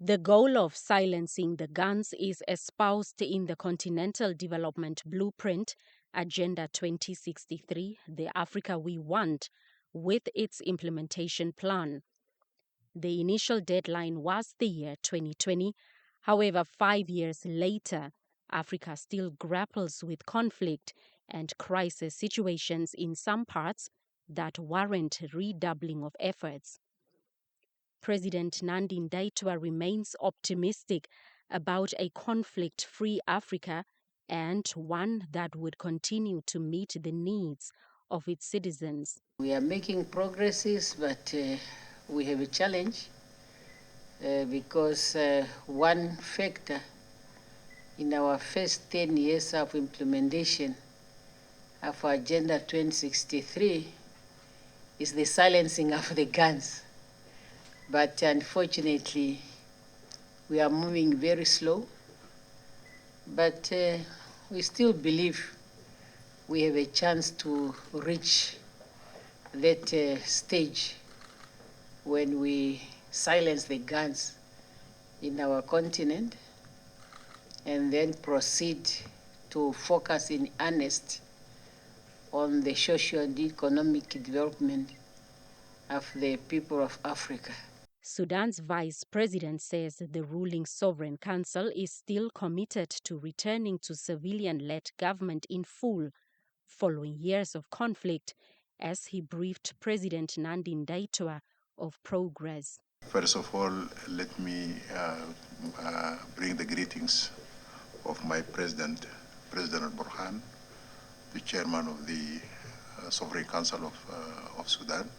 The goal of silencing the guns is espoused in the Continental Development Blueprint, Agenda 2063, the Africa We Want, with its implementation plan. The initial deadline was the year 2020. However, 5 years later, Africa still grapples with conflict and crisis situations in some parts that warrant redoubling of efforts. President Nandi-Ndaitwah remains optimistic about a conflict-free Africa and one that would continue to meet the needs of its citizens. We are making progresses, but we have a challenge because one factor in our first 10 years of implementation of Agenda 2063 is the silencing of the guns. But unfortunately, we are moving very slow. But we still believe we have a chance to reach that stage when we silence the guns in our continent and then proceed to focus in earnest on the social and economic development of the people of Africa. Sudan's vice president says the ruling Sovereign Council is still committed to returning to civilian-led government in full following years of conflict, as he briefed President Nandi-Ndaitwah of progress. First of all, let me bring the greetings of my president, President Burhan, the chairman of the Sovereign Council of Sudan,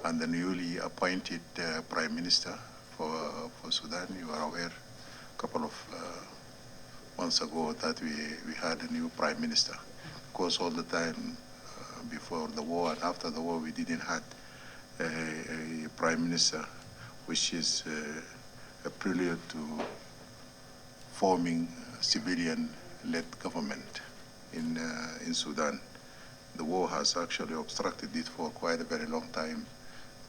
and the newly appointed Prime Minister for Sudan. You are aware, a couple of months ago that we had a new Prime Minister. Of course, all the time before the war and after the war, we didn't have a Prime Minister, which is a prelude to forming civilian-led government in Sudan. The war has actually obstructed it for quite a very long time,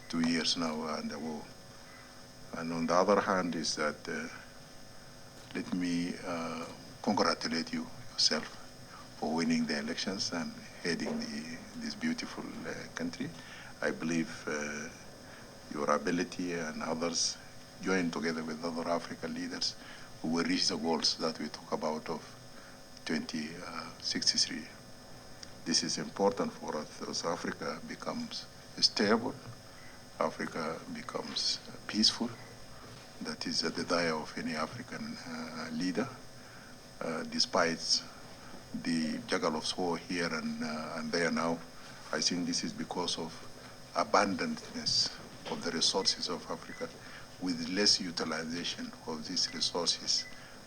2 years now under war. And on the other hand is that, let me congratulate you yourself for winning the elections and heading this beautiful country. I believe your ability and others join together with other African leaders who will reach the goals that we talk about of 2063. This is important for us as Africa becomes stable, Africa becomes peaceful. That is the desire of any African leader, despite the juggle of war here and there now. I think this is because of abundantness of the resources of Africa with less utilization of these resources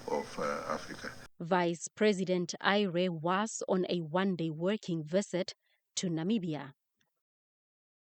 of Africa. Vice President Eyre was on a one-day working visit to Namibia.